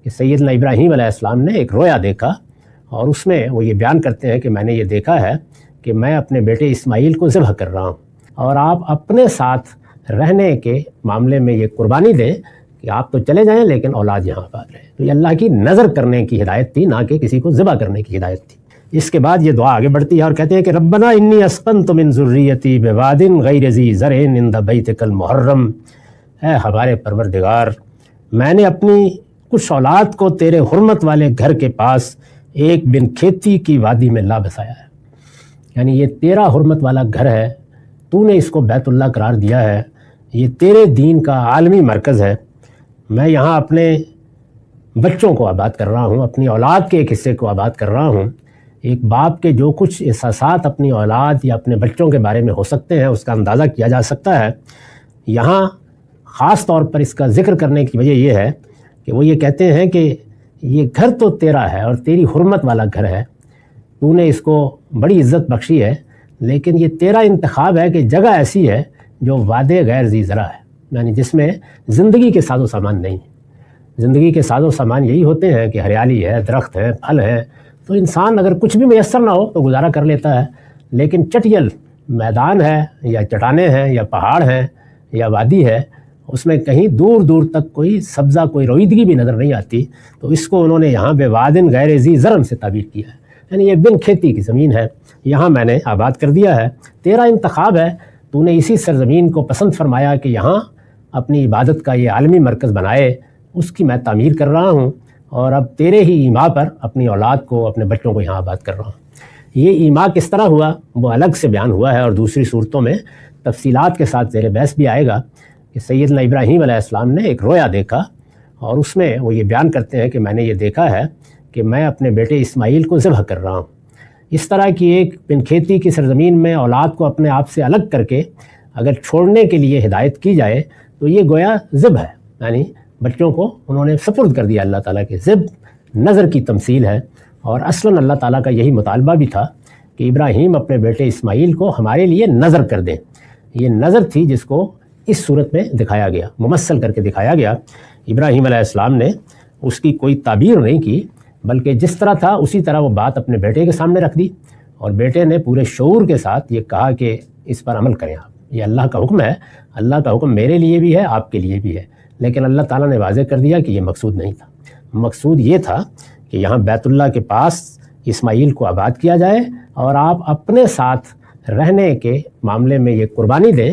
کہ سیدنا ابراہیم علیہ السلام نے ایک رویا دیکھا اور اس میں وہ یہ بیان کرتے ہیں کہ میں نے یہ دیکھا ہے کہ میں اپنے بیٹے اسماعیل کو ذبح کر رہا ہوں اور آپ اپنے ساتھ رہنے کے معاملے میں یہ قربانی دیں کہ آپ تو چلے جائیں لیکن اولاد یہاں پر رہے۔ تو یہ اللہ کی نظر کرنے کی ہدایت تھی، نہ کہ کسی کو ذبح کرنے کی ہدایت تھی۔ اس کے بعد یہ دعا آگے بڑھتی ہے اور کہتے ہیں کہ ربنا انی اسکنت من ذریتی بواد غیر ذی زرع عند بیتک المحرم، اے ہمارے پروردگار میں نے اپنی کچھ اولاد کو تیرے حرمت والے گھر کے پاس ایک بن کھیتی کی وادی میں لا بسایا ہے، یعنی یہ تیرا حرمت والا گھر ہے، تو نے اس کو بیت اللہ قرار دیا ہے، یہ تیرے دین کا عالمی مرکز ہے، میں یہاں اپنے بچوں کو آباد کر رہا ہوں، اپنی اولاد کے ایک حصے کو آباد کر رہا ہوں۔ ایک باپ کے جو کچھ احساسات اپنی اولاد یا اپنے بچوں کے بارے میں ہو سکتے ہیں اس کا اندازہ کیا جا سکتا ہے۔ یہاں خاص طور پر اس کا ذکر کرنے کی وجہ یہ ہے کہ وہ یہ کہتے ہیں کہ یہ گھر تو تیرا ہے اور تیری حرمت والا گھر ہے، تو نے اس کو بڑی عزت بخشی ہے، لیکن یہ تیرا انتخاب ہے کہ جگہ ایسی ہے جو وادی غیر ذی زرع ہے، یعنی جس میں زندگی کے ساز و سامان نہیں۔ زندگی کے ساز و سامان یہی ہوتے ہیں کہ ہریالی ہے، درخت ہے، پھل ہے، تو انسان اگر کچھ بھی میسر نہ ہو تو گزارا کر لیتا ہے، لیکن چٹیل میدان ہے یا چٹانیں ہیں یا پہاڑ ہیں یا وادی ہے، اس میں کہیں دور دور تک کوئی سبزہ، کوئی رویدگی بھی نظر نہیں آتی، تو اس کو انہوں نے یہاں بے وادن غیر ذی زرع سے تعبیر کیا ہے، یعنی یہ بن کھیتی کی زمین ہے، یہاں میں نے آباد کر دیا ہے، تیرا انتخاب ہے، تو نے اسی سرزمین کو پسند فرمایا کہ یہاں اپنی عبادت کا یہ عالمی مرکز بنائے، اس کی میں تعمیر کر رہا ہوں، اور اب تیرے ہی ایما پر اپنی اولاد کو، اپنے بچوں کو یہاں آباد کر رہا ہوں۔ یہ ایما کس طرح ہوا وہ الگ سے بیان ہوا ہے اور دوسری صورتوں میں تفصیلات کے ساتھ زیر بحث بھی آئے گا کہ سیدنا ابراہیم علیہ السلام نے ایک رویا دیکھا اور اس میں وہ یہ بیان کرتے ہیں کہ میں نے یہ دیکھا ہے کہ میں اپنے بیٹے اسماعیل کو ذبح کر رہا ہوں۔ اس طرح کی ایک بن کھیتی کی سرزمین میں اولاد کو اپنے آپ سے الگ کر کے اگر چھوڑنے کے لیے ہدایت کی جائے تو یہ گویا ذبح ہے، یعنی بچوں کو انہوں نے سپرد کر دیا اللہ تعالیٰ کے۔ ذبح نظر کی تمثیل ہے، اور اصلاً اللہ تعالیٰ کا یہی مطالبہ بھی تھا کہ ابراہیم اپنے بیٹے اسماعیل کو ہمارے لیے نظر کر دیں۔ یہ نظر تھی جس کو اس صورت میں دکھایا گیا، ممثل کر کے دکھایا گیا۔ ابراہیم علیہ السلام نے اس کی کوئی تعبیر نہیں کی، بلکہ جس طرح تھا اسی طرح وہ بات اپنے بیٹے کے سامنے رکھ دی، اور بیٹے نے پورے شعور کے ساتھ یہ کہا کہ اس پر عمل کریں آپ، یہ اللہ کا حکم ہے، اللہ کا حکم میرے لیے بھی ہے، آپ کے لیے بھی ہے۔ لیکن اللہ تعالیٰ نے واضح کر دیا کہ یہ مقصود نہیں تھا، مقصود یہ تھا کہ یہاں بیت اللہ کے پاس اسماعیل کو آباد کیا جائے، اور آپ اپنے ساتھ رہنے کے معاملے میں یہ قربانی دیں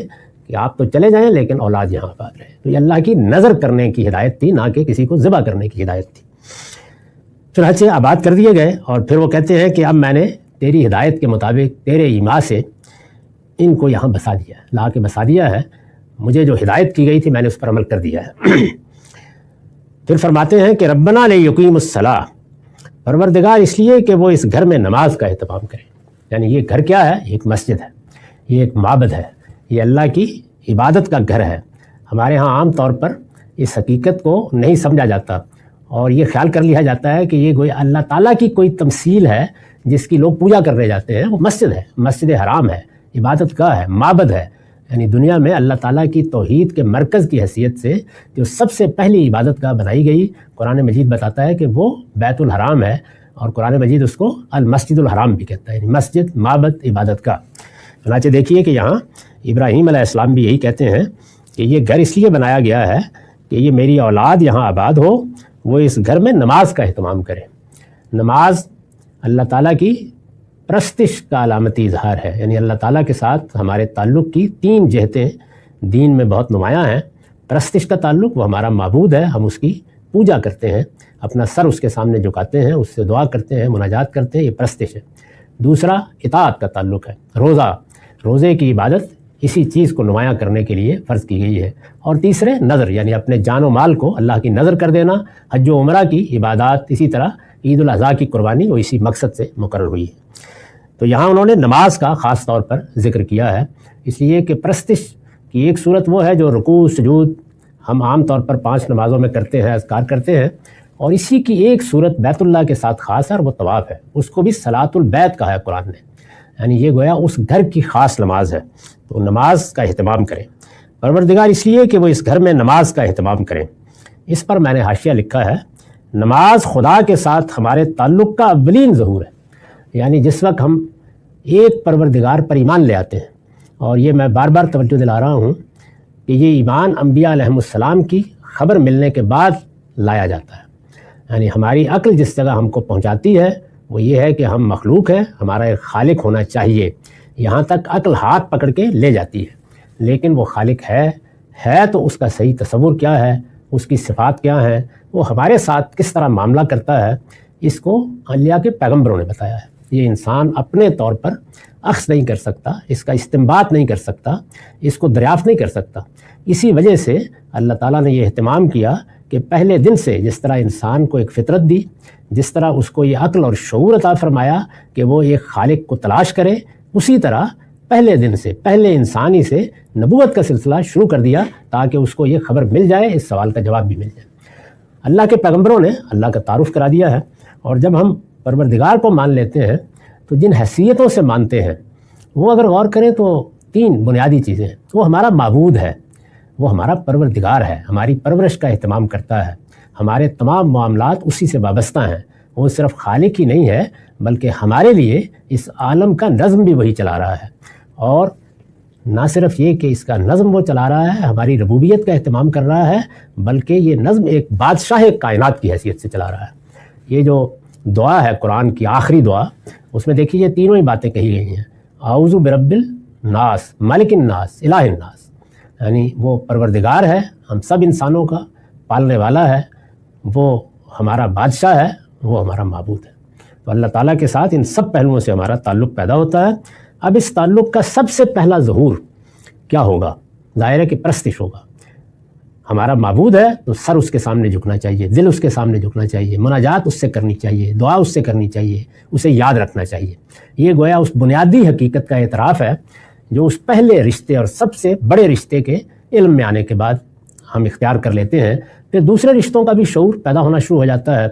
کہ آپ تو چلے جائیں لیکن اولاد یہاں پر رہے۔ تو یہ اللہ کی نظر کرنے کی ہدایت تھی، نہ کہ کسی کو ذبح کرنے کی ہدایت تھی۔ چنانچہ آباد کر دیے گئے، اور پھر وہ کہتے ہیں کہ اب میں نے تیری ہدایت کے مطابق تیرے ایما سے ان کو یہاں بسا دیا ہے، لا کے بسا دیا ہے، مجھے جو ہدایت کی گئی تھی میں نے اس پر عمل کر دیا ہے۔ پھر فرماتے ہیں کہ ربنا لیقیموا الصلاۃ، پروردگار اس لیے کہ وہ اس گھر میں نماز کا اہتمام کریں، یعنی یہ گھر کیا ہے؟ ایک مسجد ہے، یہ ایک معبد ہے، یہ اللہ کی عبادت کا گھر ہے۔ ہمارے ہاں عام طور پر اس حقیقت کو نہیں سمجھا جاتا، اور یہ خیال کر لیا جاتا ہے کہ یہ کوئی اللہ تعالیٰ کی کوئی تمثیل ہے جس کی لوگ پوجا کرنے جاتے ہیں۔ وہ مسجد ہے، مسجد حرام ہے، عبادت گاہ ہے، معبد ہے، یعنی دنیا میں اللہ تعالیٰ کی توحید کے مرکز کی حیثیت سے جو سب سے پہلی عبادت گاہ بنائی گئی، قرآن مجید بتاتا ہے کہ وہ بیت الحرام ہے، اور قرآن مجید اس کو المسجد الحرام بھی کہتا ہے، یعنی مسجد، معبد، عبادت گاہ۔ چنانچہ دیکھیے کہ یہاں ابراہیم علیہ السلام بھی یہی کہتے ہیں کہ یہ گھر اس لیے بنایا گیا ہے کہ یہ میری اولاد یہاں آباد ہو، وہ اس گھر میں نماز کا اہتمام کرے۔ نماز اللہ تعالیٰ کی پرستش کا علامتی اظہار ہے، یعنی اللہ تعالیٰ کے ساتھ ہمارے تعلق کی تین جہتیں دین میں بہت نمایاں ہیں۔ پرستش کا تعلق، وہ ہمارا معبود ہے، ہم اس کی پوجا کرتے ہیں، اپنا سر اس کے سامنے جھکاتے ہیں، اس سے دعا کرتے ہیں، مناجات کرتے ہیں، یہ پرستش ہے۔ دوسرا اطاعت کا تعلق ہے، روزے کی عبادت اسی چیز کو نمایاں کرنے کے لیے فرض کی گئی ہے۔ اور تیسرے نظر، یعنی اپنے جان و مال کو اللہ کی نظر کر دینا، حج و عمرہ کی عبادات، اسی طرح عید الاضحیٰ کی قربانی وہ اسی مقصد سے مقرر ہوئی ہے۔ تو یہاں انہوں نے نماز کا خاص طور پر ذکر کیا ہے، اس لیے کہ پرستش کی ایک صورت وہ ہے جو رکوع سجود ہم عام طور پر 5 نمازوں میں کرتے ہیں، اذکار کرتے ہیں، اور اسی کی ایک صورت بیت اللہ کے ساتھ خاص ہے، اور وہ طواف ہے، اس کو بھی صلاۃ البیت کہا ہے قرآن نے، یعنی یہ گویا اس گھر کی خاص نماز ہے، تو نماز کا اہتمام کریں۔ پروردگار اس لیے کہ وہ اس گھر میں نماز کا اہتمام کریں۔ اس پر میں نے حاشیہ لکھا ہے، نماز خدا کے ساتھ ہمارے تعلق کا اولین ظہور ہے، یعنی جس وقت ہم ایک پروردگار پر ایمان لے آتے ہیں، اور یہ میں بار بار توجہ دلا رہا ہوں کہ یہ ایمان انبیاء علیہم السلام کی خبر ملنے کے بعد لایا جاتا ہے۔ یعنی ہماری عقل جس جگہ ہم کو پہنچاتی ہے وہ یہ ہے کہ ہم مخلوق ہیں، ہمارا ایک خالق ہونا چاہیے، یہاں تک عقل ہاتھ پکڑ کے لے جاتی ہے، لیکن وہ خالق ہے تو اس کا صحیح تصور کیا ہے، اس کی صفات کیا ہیں، وہ ہمارے ساتھ کس طرح معاملہ کرتا ہے، اس کو انبیاء کے پیغمبروں نے بتایا ہے۔ یہ انسان اپنے طور پر اخذ نہیں کر سکتا، اس کا استنباط نہیں کر سکتا، اس کو دریافت نہیں کر سکتا۔ اسی وجہ سے اللہ تعالیٰ نے یہ اہتمام کیا کہ پہلے دن سے جس طرح انسان کو ایک فطرت دی، جس طرح اس کو یہ عقل اور شعور عطا فرمایا کہ وہ ایک خالق کو تلاش کرے، اسی طرح پہلے دن سے، پہلے انسانی سے نبوت کا سلسلہ شروع کر دیا تاکہ اس کو یہ خبر مل جائے، اس سوال کا جواب بھی مل جائے۔ اللہ کے پیغمبروں نے اللہ کا تعارف کرا دیا ہے، اور جب ہم پروردگار کو مان لیتے ہیں تو جن حیثیتوں سے مانتے ہیں وہ اگر غور کریں تو 3 بنیادی چیزیں ہیں۔ وہ ہمارا معبود ہے، وہ ہمارا پروردگار ہے، ہماری پرورش کا اہتمام کرتا ہے، ہمارے تمام معاملات اسی سے وابستہ ہیں، وہ صرف خالق ہی نہیں ہے بلکہ ہمارے لیے اس عالم کا نظم بھی وہی چلا رہا ہے، اور نہ صرف یہ کہ اس کا نظم وہ چلا رہا ہے، ہماری ربوبیت کا اہتمام کر رہا ہے، بلکہ یہ نظم ایک بادشاہ کائنات کی حیثیت سے چلا رہا ہے۔ یہ جو دعا ہے قرآن کی آخری دعا، اس میں دیکھیے یہ تینوں ہی باتیں کہی گئی ہیں، اعوذ برب الناس، ملک الناس، الہ الناس، یعنی وہ پروردگار ہے ہم سب انسانوں کا، پالنے والا ہے، وہ ہمارا بادشاہ ہے، وہ ہمارا معبود ہے۔ تو اللہ تعالیٰ کے ساتھ ان سب پہلوؤں سے ہمارا تعلق پیدا ہوتا ہے۔ اب اس تعلق کا سب سے پہلا ظہور کیا ہوگا؟ ظاہر ہے کہ پرستش ہوگا۔ ہمارا معبود ہے تو سر اس کے سامنے جھکنا چاہیے، دل اس کے سامنے جھکنا چاہیے، مناجات اس سے کرنی چاہیے، دعا اس سے کرنی چاہیے، اسے یاد رکھنا چاہیے۔ یہ گویا اس بنیادی حقیقت کا اعتراف ہے جو اس پہلے رشتے اور سب سے بڑے رشتے کے علم میں آنے کے بعد ہم اختیار کر لیتے ہیں۔ پھر دوسرے رشتوں کا بھی شعور پیدا ہونا شروع ہو جاتا ہے،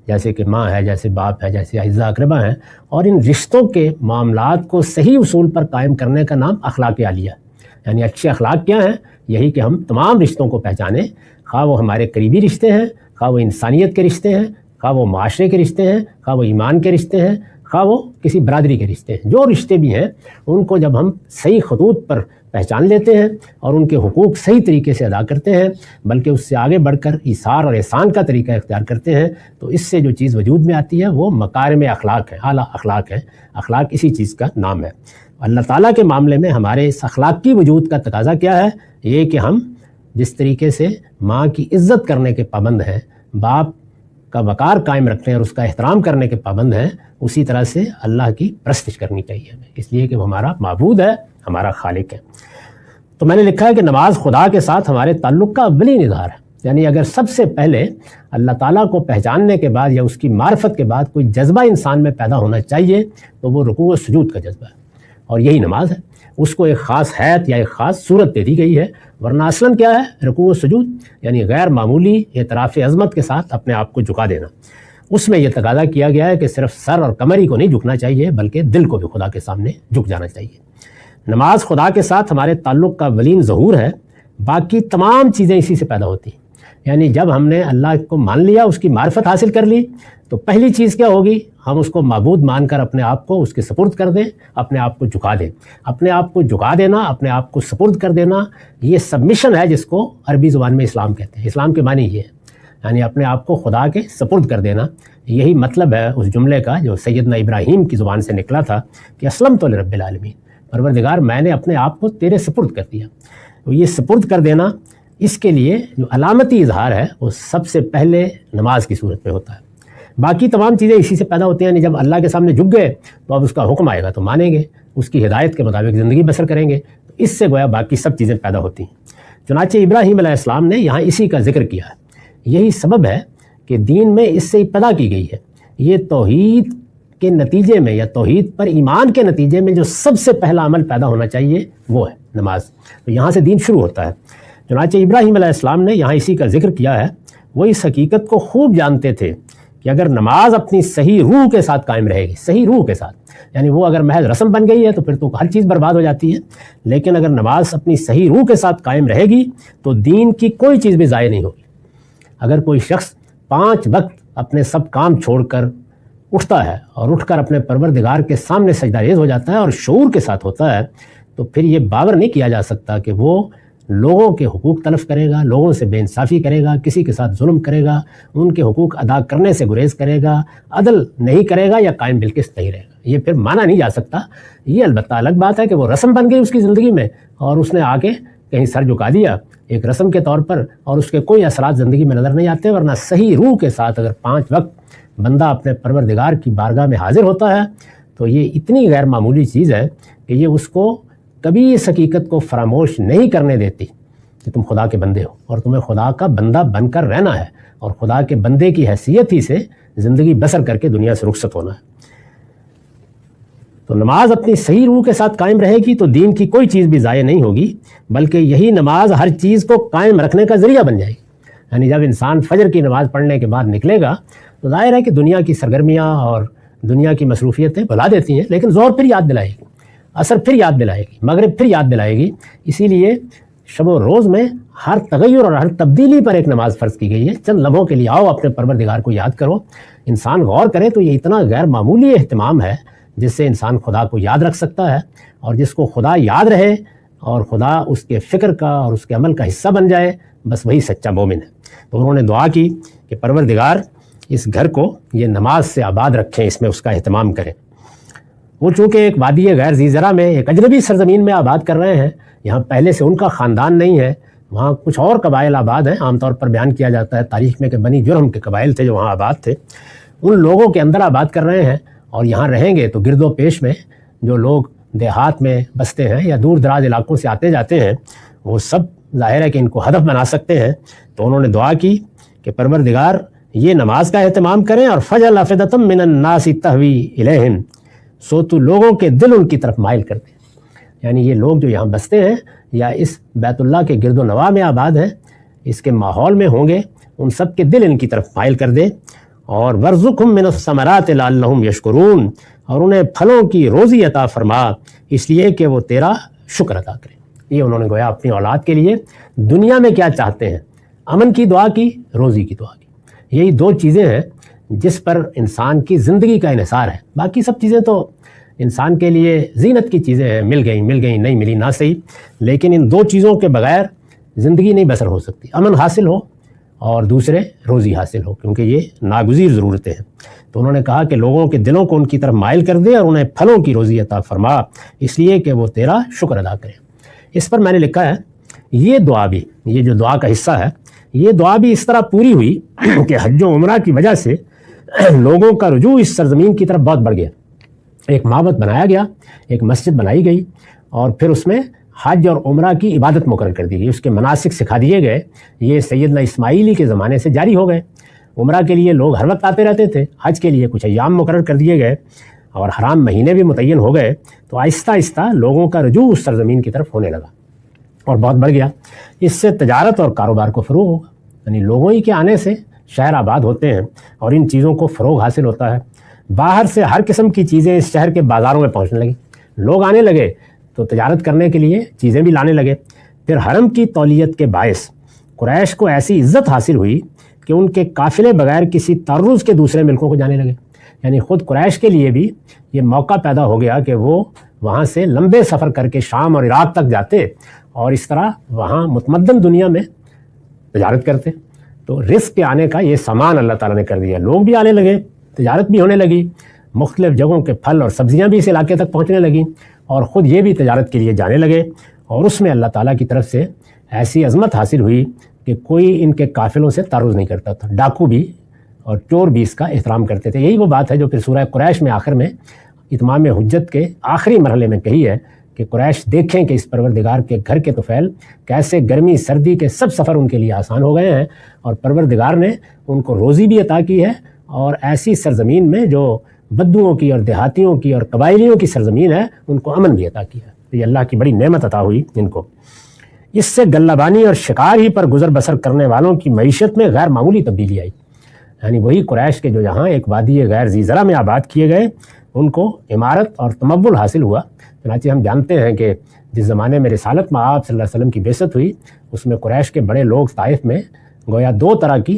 جیسے کہ ماں ہے، جیسے باپ ہے، جیسے اعزاء اقربا ہیں، اور ان رشتوں کے معاملات کو صحیح اصول پر قائم کرنے کا نام اخلاق عالیہ، یعنی اچھے اخلاق کیا ہیں؟ یہی کہ ہم تمام رشتوں کو پہچانیں، خواہ وہ ہمارے قریبی رشتے ہیں، خواہ وہ انسانیت کے رشتے ہیں، خواہ وہ معاشرے کے رشتے ہیں، خواہ وہ ایمان کے رشتے ہیں، خواہ وہ کسی برادری کے رشتے ہیں، جو رشتے بھی ہیں ان کو جب ہم صحیح خطوط پر پہچان لیتے ہیں اور ان کے حقوق صحیح طریقے سے ادا کرتے ہیں، بلکہ اس سے آگے بڑھ کر ایثار اور احسان کا طریقہ اختیار کرتے ہیں، تو اس سے جو چیز وجود میں آتی ہے وہ مکارم اخلاق ہے، اعلیٰ اخلاق ہے۔ اخلاق اسی چیز کا نام ہے۔ اللہ تعالیٰ کے معاملے میں ہمارے اس اخلاقی وجود کا تقاضا کیا ہے؟ یہ کہ ہم جس طریقے سے ماں کی عزت کرنے کے پابند ہیں، باپ کا وقار قائم رکھنے اور اس کا احترام کرنے کے پابند ہیں، اسی طرح سے اللہ کی پرستش کرنی چاہیے ہمیں، اس لیے کہ وہ ہمارا معبود ہے، ہمارا خالق ہے۔ تو میں نے لکھا ہے کہ نماز خدا کے ساتھ ہمارے تعلق کا اولین اظہار ہے، یعنی اگر سب سے پہلے اللہ تعالیٰ کو پہچاننے کے بعد یا اس کی معرفت کے بعد کوئی جذبہ انسان میں پیدا ہونا چاہیے تو وہ رکوع و سجود کا جذبہ ہے، اور یہی نماز ہے۔ اس کو ایک خاص حیت یا ایک خاص صورت دے دی گئی ہے، ورنہ اصلاً کیا ہے؟ رکوع و سجود یعنی غیر معمولی اعتراف عظمت کے ساتھ اپنے آپ کو جھکا دینا۔ اس میں یہ تقاضا کیا گیا ہے کہ صرف سر اور کمر ہی کو نہیں جھکنا چاہیے بلکہ دل کو بھی خدا کے سامنے جھک جانا چاہیے۔ نماز خدا کے ساتھ ہمارے تعلق کا اولین ظہور ہے، باقی تمام چیزیں اسی سے پیدا ہوتی ہیں۔ یعنی جب ہم نے اللہ کو مان لیا، اس کی معرفت حاصل کر لی، تو پہلی چیز کیا ہوگی؟ ہم اس کو معبود مان کر اپنے آپ کو اس کے سپرد کر دیں، اپنے آپ کو جھکا دیں۔ اپنے آپ کو جھکا دینا، اپنے آپ کو سپرد کر دینا، یہ سبمیشن ہے جس کو عربی زبان میں اسلام کہتے ہیں۔ اسلام کے معنی یہ ہے، یعنی اپنے آپ کو خدا کے سپرد کر دینا۔ یہی مطلب ہے اس جملے کا جو سیدنا ابراہیم کی زبان سے نکلا تھا کہ اسلمت لرب العالمین، پروردگار میں نے اپنے آپ کو تیرے سپرد کر دیا۔ تو یہ سپرد کر دینا، اس کے لیے جو علامتی اظہار ہے وہ سب سے پہلے نماز کی صورت میں ہوتا ہے۔ باقی تمام چیزیں اسی سے پیدا ہوتی ہیں، یعنی جب اللہ کے سامنے جھک گئے تو اب اس کا حکم آئے گا تو مانیں گے، اس کی ہدایت کے مطابق زندگی بسر کریں گے، تو اس سے گویا باقی سب چیزیں پیدا ہوتی ہیں۔ چنانچہ ابراہیم علیہ السلام نے یہاں اسی کا ذکر کیا ہے۔ یہی سبب ہے کہ دین میں اس سے ابتدا کی گئی ہے۔ یہ توحید کے نتیجے میں یا توحید پر ایمان کے نتیجے میں جو سب سے پہلا عمل پیدا ہونا چاہیے وہ ہے نماز۔ تو یہاں سے دین شروع ہوتا ہے۔ چنانچہ ابراہیم علیہ السلام نے یہاں اسی کا ذکر کیا ہے۔ وہ اس حقیقت کو خوب جانتے تھے کہ اگر نماز اپنی صحیح روح کے ساتھ قائم رہے گی، صحیح روح کے ساتھ، یعنی وہ اگر محض رسم بن گئی ہے تو پھر تو ہر چیز برباد ہو جاتی ہے، لیکن اگر نماز اپنی صحیح روح کے ساتھ قائم رہے گی تو دین کی کوئی چیز بھی ضائع نہیں ہوگی۔ اگر کوئی شخص 5 وقت اپنے سب کام چھوڑ کر اٹھتا ہے اور اٹھ کر اپنے پروردگار کے سامنے سجدہ ریز ہو جاتا ہے اور شعور کے ساتھ ہوتا ہے، تو پھر یہ باور نہیں کیا جا سکتا کہ وہ لوگوں کے حقوق تلف کرے گا، لوگوں سے بے انصافی کرے گا، کسی کے ساتھ ظلم کرے گا، ان کے حقوق ادا کرنے سے گریز کرے گا، عدل نہیں کرے گا یا قائم بالقسط نہیں رہے گا۔ یہ پھر مانا نہیں جا سکتا۔ یہ البتہ الگ بات ہے کہ وہ رسم بن گئی اس کی زندگی میں اور اس نے آ کے کہیں سر جھکا دیا ایک رسم کے طور پر، اور اس کے کوئی اثرات زندگی میں نظر نہیں آتے، ورنہ صحیح روح کے ساتھ اگر 5 وقت بندہ اپنے پروردگار کی بارگاہ میں حاضر ہوتا ہے تو یہ اتنی غیر معمولی چیز ہے کہ یہ اس کو کبھی اس حقیقت کو فراموش نہیں کرنے دیتی کہ تم خدا کے بندے ہو اور تمہیں خدا کا بندہ بن کر رہنا ہے اور خدا کے بندے کی حیثیت ہی سے زندگی بسر کر کے دنیا سے رخصت ہونا ہے۔ تو نماز اپنی صحیح روح کے ساتھ قائم رہے گی تو دین کی کوئی چیز بھی ضائع نہیں ہوگی، بلکہ یہی نماز ہر چیز کو قائم رکھنے کا ذریعہ بن جائے گی۔ یعنی جب انسان فجر کی نماز پڑھنے کے بعد نکلے گا تو ظاہر ہے کہ دنیا کی سرگرمیاں اور دنیا کی مصروفیتیں بھلا دیتی ہیں، لیکن ظہر پھر یاد دلائے گی، عصر پھر یاد دلائے گی، مغرب پھر یاد دلائے گی۔ اسی لیے شب و روز میں ہر تغیر اور ہر تبدیلی پر ایک نماز فرض کی گئی ہے۔ چند لمحوں کے لیے آؤ اپنے پروردگار کو یاد کرو۔ انسان غور کرے تو یہ اتنا غیر معمولی اہتمام ہے جس سے انسان خدا کو یاد رکھ سکتا ہے، اور جس کو خدا یاد رہے اور خدا اس کے فکر کا اور اس کے عمل کا حصہ بن جائے، بس وہی سچا مومن ہے۔ تو انہوں نے دعا کی کہ پروردگار اس گھر کو یہ نماز سے آباد رکھیں، اس میں اس کا اہتمام کریں۔ وہ چونکہ ایک وادی غیر ذی زرع میں ایک اجنبی سرزمین میں آباد کر رہے ہیں، یہاں پہلے سے ان کا خاندان نہیں ہے، وہاں کچھ اور قبائل آباد ہیں۔ عام طور پر بیان کیا جاتا ہے تاریخ میں کہ بنی جرہم کے قبائل تھے جو وہاں آباد تھے، ان لوگوں کے اندر آباد کر رہے ہیں، اور یہاں رہیں گے تو گرد و پیش میں جو لوگ دیہات میں بستے ہیں یا دور دراز علاقوں سے آتے جاتے ہیں وہ سب ظاہر ہے کہ ان کو ہدف بنا سکتے ہیں۔ تو انہوں نے دعا کی کہ پروردگار یہ نماز کا اہتمام کریں، اور فجعل افئدۃ من الناس تہوی الیہم، سو تو لوگوں کے دل ان کی طرف مائل کر دیں۔ یعنی یہ لوگ جو یہاں بستے ہیں یا اس بیت اللہ کے گرد و نواح میں آباد ہیں، اس کے ماحول میں ہوں گے، ان سب کے دل ان کی طرف مائل کر دے۔ اور ورزقہم من الثمرات لعلہم یشکرون، اور انہیں پھلوں کی روزی عطا فرما اس لیے کہ وہ تیرا شکر ادا کریں۔ یہ انہوں نے گویا اپنی اولاد کے لیے دنیا میں کیا چاہتے ہیں، امن کی دعا کی، روزی کی دعا کی۔ یہی 2 چیزیں ہیں جس پر انسان کی زندگی کا انحصار ہے۔ باقی سب چیزیں تو انسان کے لیے زینت کی چیزیں ہیں، مل گئیں نہیں ملی نہ صحیح، لیکن ان 2 چیزوں کے بغیر زندگی نہیں بسر ہو سکتی۔ امن حاصل ہو اور دوسرے روزی حاصل ہو، کیونکہ یہ ناگزیر ضرورتیں ہیں۔ تو انہوں نے کہا کہ لوگوں کے دلوں کو ان کی طرف مائل کر دے اور انہیں پھلوں کی روزی عطا فرما اس لیے کہ وہ تیرا شکر ادا کریں۔ اس پر میں نے لکھا ہے یہ دعا بھی، یہ جو دعا کا حصہ ہے، یہ دعا بھی اس طرح پوری ہوئی کہ حج و عمرہ کی وجہ سے لوگوں کا رجوع اس سرزمین کی طرف بہت بڑھ گیا۔ ایک معبد بنایا گیا، ایک مسجد بنائی گئی، اور پھر اس میں حج اور عمرہ کی عبادت مقرر کر دی گئی، اس کے مناسک سکھا دیے گئے۔ یہ سیدنا اسماعیلی کے زمانے سے جاری ہو گئے۔ عمرہ کے لیے لوگ ہر وقت آتے رہتے تھے، حج کے لیے کچھ ایام مقرر کر دیے گئے، اور حرام مہینے بھی متعین ہو گئے۔ تو آہستہ آہستہ لوگوں کا رجوع اس سرزمین کی طرف ہونے لگا اور بہت بڑھ گیا۔ اس سے تجارت اور کاروبار کو فروغ ہوگا، یعنی لوگوں ہی کے آنے سے شہر آباد ہوتے ہیں اور ان چیزوں کو فروغ حاصل ہوتا ہے۔ باہر سے ہر قسم کی چیزیں اس شہر کے بازاروں میں پہنچنے لگیں، لوگ آنے لگے تو تجارت کرنے کے لیے چیزیں بھی لانے لگے۔ پھر حرم کی تولیت کے باعث قریش کو ایسی عزت حاصل ہوئی کہ ان کے قافلے بغیر کسی تعرض کے دوسرے ملکوں کو جانے لگے۔ یعنی خود قریش کے لیے بھی یہ موقع پیدا ہو گیا کہ وہ وہاں سے لمبے سفر کر کے شام اور عراق تک جاتے اور اس طرح وہاں متمدن دنیا میں تجارت کرتے۔ تو رزق کے آنے کا یہ سامان اللہ تعالیٰ نے کر دیا، لوگ بھی آنے لگے، تجارت بھی ہونے لگی، مختلف جگہوں کے پھل اور سبزیاں بھی اس علاقے تک پہنچنے لگیں، اور خود یہ بھی تجارت کے لیے جانے لگے۔ اور اس میں اللہ تعالیٰ کی طرف سے ایسی عظمت حاصل ہوئی کہ کوئی ان کے قافلوں سے تعرض نہیں کرتا تھا، ڈاکو بھی اور چور بھی اس کا احترام کرتے تھے۔ یہی وہ بات ہے جو پھر سورہ قریش میں آخر میں اتمام حجت کے آخری مرحلے میں کہی ہے کہ قریش دیکھیں کہ اس پروردگار کے گھر کے طفیل کیسے گرمی سردی کے سب سفر ان کے لیے آسان ہو گئے ہیں، اور پروردگار نے ان کو روزی بھی عطا کی ہے، اور ایسی سرزمین میں جو بدوؤں کی اور دیہاتیوں کی اور قبائلیوں کی سرزمین ہے ان کو امن بھی عطا کیا ہے۔ یہ اللہ کی بڑی نعمت عطا ہوئی ان کو۔ اس سے غلہ بانی اور شکار ہی پر گزر بسر کرنے والوں کی معیشت میں غیر معمولی تبدیلی آئی۔ یعنی وہی قریش کے جو یہاں ایک وادی غیر ذی زرع میں آباد کیے گئے، ان کو عمارت اور تمول حاصل ہوا۔ چنانچہ ہم جانتے ہیں کہ جس زمانے میں رسالت میں آپ صلی اللہ علیہ وسلم کی بعثت ہوئی، اس میں قریش کے بڑے لوگ طائف میں گویا 2 طرح کی